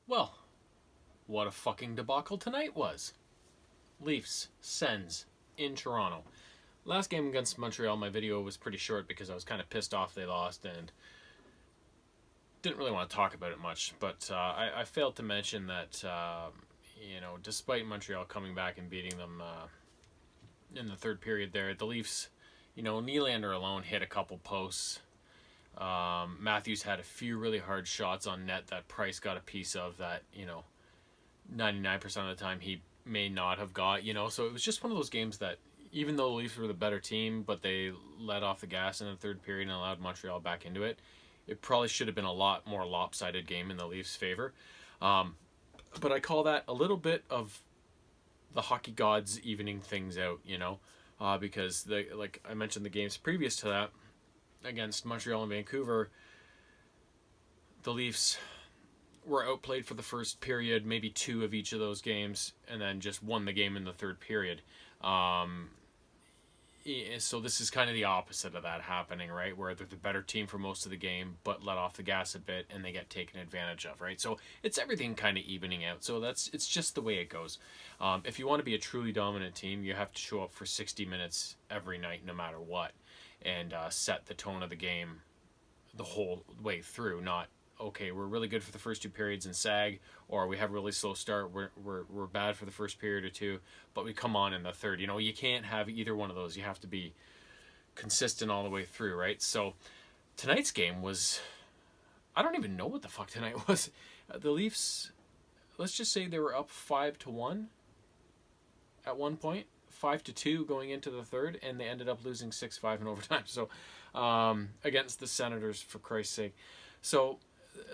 Well, what a fucking debacle tonight was. Leafs, Sens, in Toronto. Last game against Montreal, my video was pretty short because I was kind of pissed off they lost and didn't really want to talk about it much. But I failed to mention that, despite Montreal coming back and beating them in the third period there, the Leafs, Nylander alone hit a couple posts. Matthews had a few really hard shots on net that Price got a piece of that, 99% of the time he may not have got, so it was just one of those games that even though the Leafs were the better team, but they let off the gas in the third period and allowed Montreal back into it. It probably should have been a lot more lopsided game in the Leafs' favor. But I call that a little bit of the hockey gods evening things out, because like I mentioned the games previous to that against Montreal and Vancouver, the Leafs were outplayed for the first period, maybe two of each of those games, and then just won the game in the third period. So this is kind of the opposite of that happening, right? Where they're the better team for most of the game, but let off the gas a bit, and they get taken advantage of, right? So it's everything kind of evening out. So it's just the way it goes. If you want to be a truly dominant team, you have to show up for 60 minutes every night, no matter what, and set the tone of the game the whole way through. Not okay, we're really good for the first two periods and sag, or we have a really slow start, we're bad for the first period or two, but we come on in the third. You can't have either one of those. You have to be consistent all the way through, right? So tonight's game was, I don't even know what the fuck tonight was. The Leafs, let's just say they were up 5-1 at one point, 5-2 going into the third, and they ended up losing 6-5 in overtime. So against the Senators, for Christ's sake. So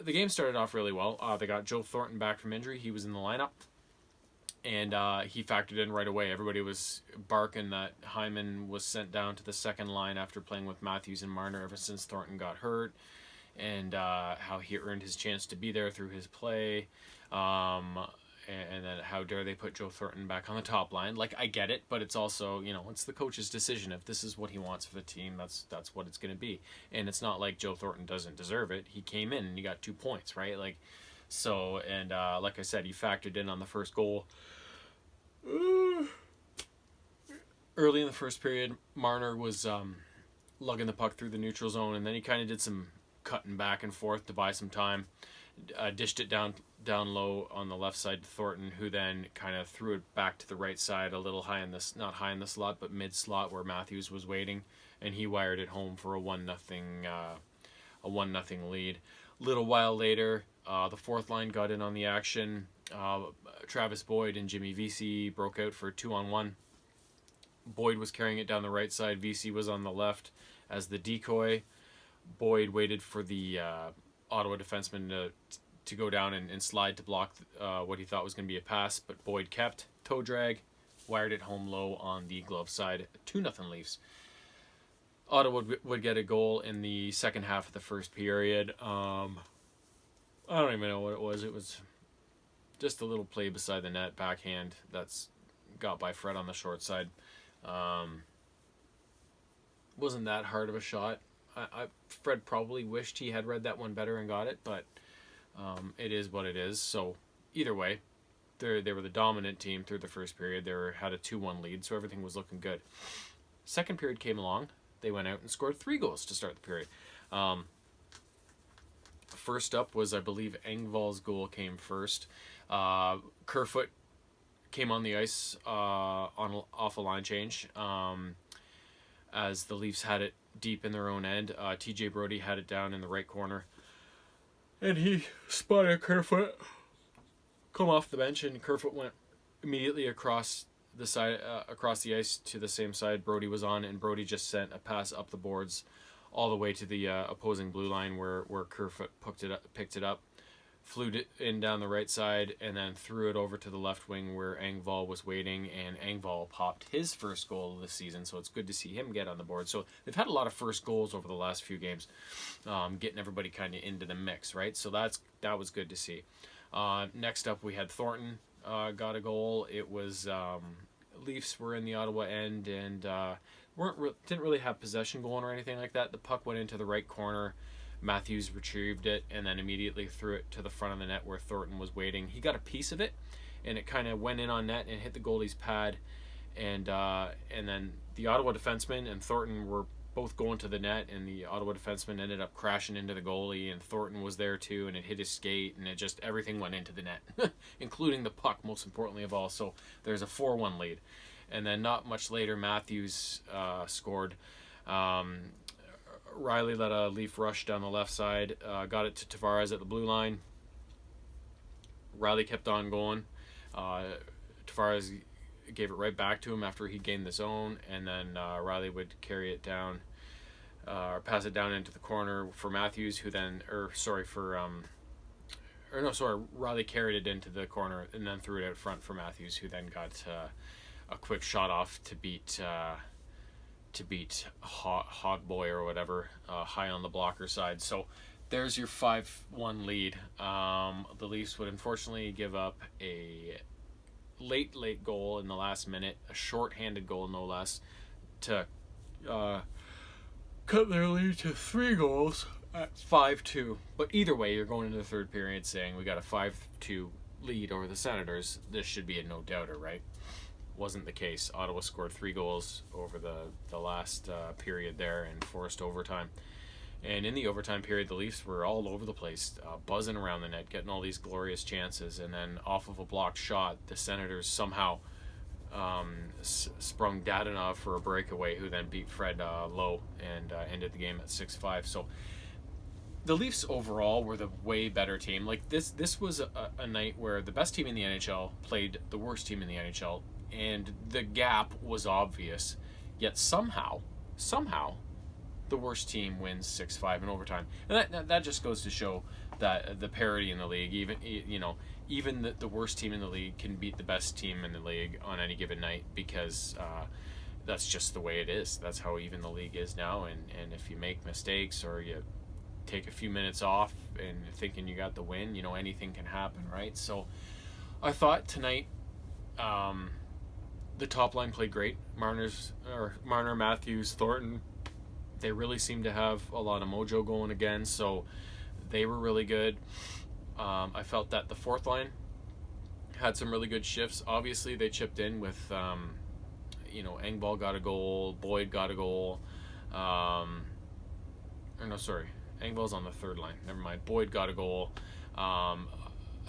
the game started off really well. They got Joe Thornton back from injury. He was in the lineup, and he factored in right away. Everybody was barking that Hyman was sent down to the second line after playing with Matthews and Marner ever since Thornton got hurt, and how he earned his chance to be there through his play. And then how dare they put Joe Thornton back on the top line? Like, I get it, but it's also, it's the coach's decision. If this is what he wants for the team, that's what it's going to be. And it's not like Joe Thornton doesn't deserve it. He came in and he got 2 points, right? Like I said, he factored in on the first goal. Early in the first period, Marner was lugging the puck through the neutral zone, and then he kind of did some cutting back and forth to buy some time. Dished it down low on the left side to Thornton, who then kind of threw it back to the right side, a little high in this, not high in the slot, but mid slot where Matthews was waiting, and he wired it home for a 1-0 lead. Little while later, the fourth line got in on the action. Travis Boyd and Jimmy Vesey broke out for a 2-on-1. Boyd was carrying it down the right side. Vesey was on the left as the decoy. Boyd waited for the Ottawa defenseman to go down and slide to block what he thought was going to be a pass, but Boyd kept. Toe drag, wired it home low on the glove side. 2-0 Leafs. Ottawa would get a goal in the second half of the first period. I don't even know what it was. It was just a little play beside the net, backhand, that's got by Fred on the short side. Wasn't that hard of a shot. Fred probably wished he had read that one better and got it, but it is what it is. So either way, they were the dominant team through the first period. They had a 2-1 lead, so everything was looking good. Second period came along. They went out and scored 3 goals to start the period. First up was, I believe, Engvall's goal came first. Kerfoot came on the ice off a line change as the Leafs had it deep in their own end. TJ Brody had it down in the right corner, and he spotted Kerfoot come off the bench, and Kerfoot went immediately across the side, across the ice to the same side Brody was on, and Brody just sent a pass up the boards all the way to the opposing blue line where Kerfoot picked it up, flew it in down the right side, and then threw it over to the left wing where Engvall was waiting, and Engvall popped his first goal of the season, so it's good to see him get on the board. So they've had a lot of first goals over the last few games, getting everybody kind of into the mix, right? So that was good to see. Next up, we had Thornton got a goal. It was Leafs were in the Ottawa end and didn't really have possession going or anything like that. The puck went into the right corner. Matthews retrieved it and then immediately threw it to the front of the net where Thornton was waiting. He got a piece of it, and it kind of went in on net and hit the goalie's pad. And then the Ottawa defenseman and Thornton were both going to the net, and the Ottawa defenseman ended up crashing into the goalie, and Thornton was there too, and it hit his skate, and it just everything went into the net, including the puck, most importantly of all. So there's a 4-1 lead. And then not much later, Matthews scored. Riley let a Leaf rush down the left side, got it to Tavares at the blue line. Riley kept on going. Tavares gave it right back to him after he gained the zone, and then Riley would carry it down, or pass it down into the corner for Matthews, who then, Riley carried it into the corner and then threw it out front for Matthews, who then got a quick shot off to beat Hogboy or whatever, high on the blocker side. So there's your 5-1 lead. The Leafs would unfortunately give up a late goal in the last minute, a short-handed goal no less, to cut their lead to 3 goals at 5-2. But either way, you're going into the third period saying we got a 5-2 lead over the Senators. This should be a no-doubter, right? Wasn't the case. Ottawa scored 3 goals over the last period there and forced overtime. And in the overtime period, the Leafs were all over the place, buzzing around the net, getting all these glorious chances. And then off of a blocked shot, the Senators somehow sprung Dadonov for a breakaway, who then beat Fred low and ended the game at 6-5. So the Leafs overall were the way better team. Like this was a night where the best team in the NHL played the worst team in the NHL, and the gap was obvious. Yet somehow, the worst team wins 6-5 in overtime, and that just goes to show that the parity in the league, even the worst team in the league can beat the best team in the league on any given night, because that's just the way it is. That's how even the league is now, and if you make mistakes or you take a few minutes off and thinking you got the win, anything can happen, right? So I thought tonight the top line played great. Marner, Matthews, Thornton, they really seemed to have a lot of mojo going again, so they were really good. I felt that the fourth line had some really good shifts. Obviously, they chipped in with, Engvall got a goal, Boyd got a goal. Engvall's on the third line. Never mind. Boyd got a goal.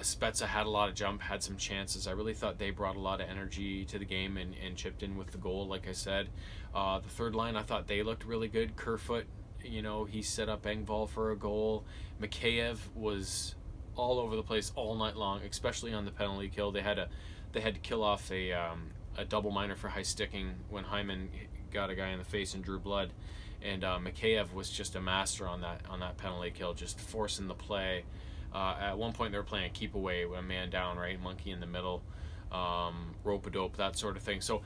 Spezza had a lot of jump, had some chances. I really thought they brought a lot of energy to the game and chipped in with the goal, like I said. The third line, I thought they looked really good. Kerfoot, he set up Engvall for a goal. Mikheyev was all over the place all night long, especially on the penalty kill. They had to kill off a double minor for high sticking when Hyman got a guy in the face and drew blood. And Mikheyev was just a master on that penalty kill, just forcing the play. At one point, they were playing a keep away with a man down, right? Monkey in the middle, rope-a-dope, that sort of thing. So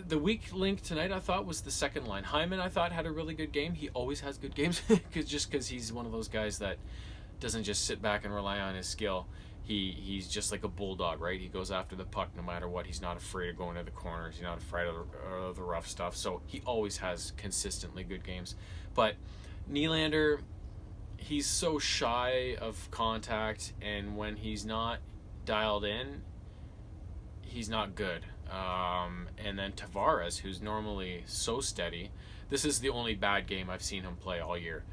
the weak link tonight, I thought, was the second line. Hyman, I thought, had a really good game. He always has good games, because he's one of those guys that doesn't just sit back and rely on his skill. He's just like a bulldog, right? He goes after the puck no matter what. He's not afraid of going to the corners. He's not afraid of the rough stuff. So he always has consistently good games. But Nylander, he's so shy of contact, and when he's not dialed in, he's not good. And then Tavares, who's normally so steady, this is the only bad game I've seen him play all year.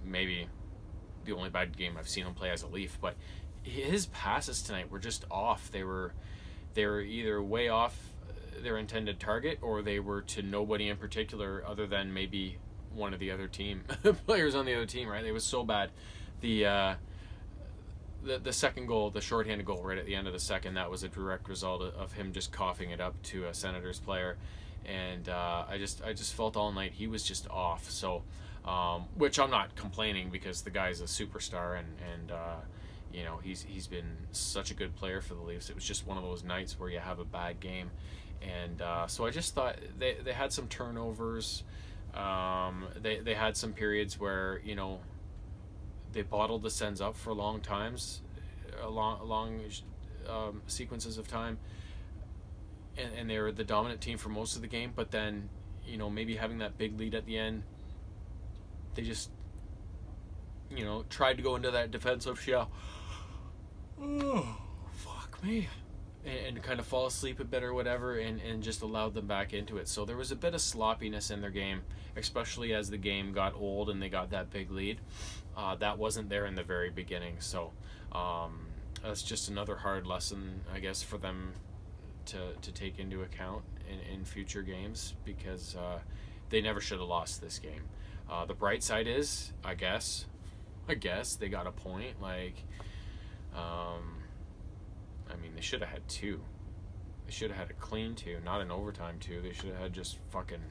Maybe the only bad game I've seen him play as a Leaf, but his passes tonight were just off. They were either way off their intended target, or they were to nobody in particular other than maybe one of the other team players on the other team, right? It was so bad. The second goal, the shorthanded goal right at the end of the second, that was a direct result of him just coughing it up to a Senators player, and I just felt all night he was just off. So, which I'm not complaining, because the guy's a superstar, and he's been such a good player for the Leafs. It was just one of those nights where you have a bad game, and so I just thought they had some turnovers. They had some periods where they bottled the Sens up for long times, long sequences of time, and they were the dominant team for most of the game. But then maybe having that big lead at the end, they just tried to go into that defensive shell. Oh, fuck me. And kind of fall asleep a bit or whatever, and just allowed them back into it. So there was a bit of sloppiness in their game, especially as the game got old and they got that big lead. That wasn't there in the very beginning. So that's just another hard lesson, I guess, for them to take into account in future games, because they never should have lost this game. The bright side is, I guess they got a point. Like, I mean, they should have had two. They should have had a clean two, not an overtime two. They should have had just fucking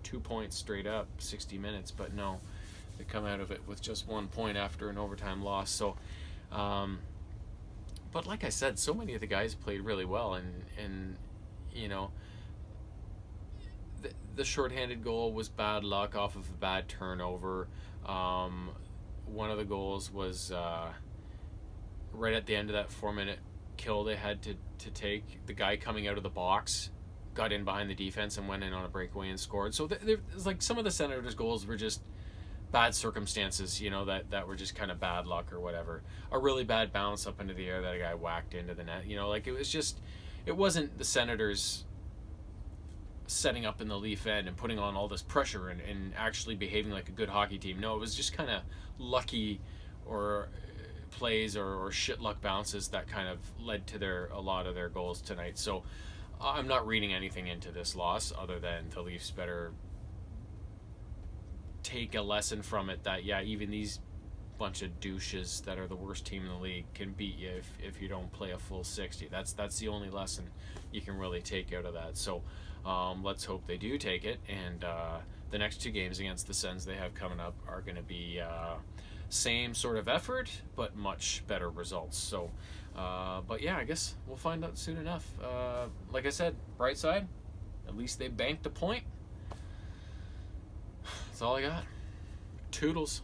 2 points straight up, 60 minutes. But no, they come out of it with just 1 point after an overtime loss. So, but like I said, so many of the guys played really well, and the shorthanded goal was bad luck off of a bad turnover. One of the goals was right at the end of that 4-minute kill they had to take. The guy coming out of the box got in behind the defense and went in on a breakaway and scored. So there's like some of the Senators' goals were just bad circumstances, that were just kind of bad luck or whatever. A really bad bounce up into the air that a guy whacked into the net. Like it wasn't the Senators setting up in the Leaf end and putting on all this pressure and actually behaving like a good hockey team. No, it was just kind of lucky or plays or shit luck bounces that kind of led to a lot of their goals tonight. So I'm not reading anything into this loss other than the Leafs better take a lesson from it, that even these bunch of douches that are the worst team in the league can beat you if you don't play a full 60. That's the only lesson you can really take out of that. So let's hope they do take it, and the next 2 games against the Sens they have coming up are going to be same sort of effort but much better results. So but yeah, I guess we'll find out soon enough. Like I said, bright side, at least they banked a point. That's all I got. Toodles.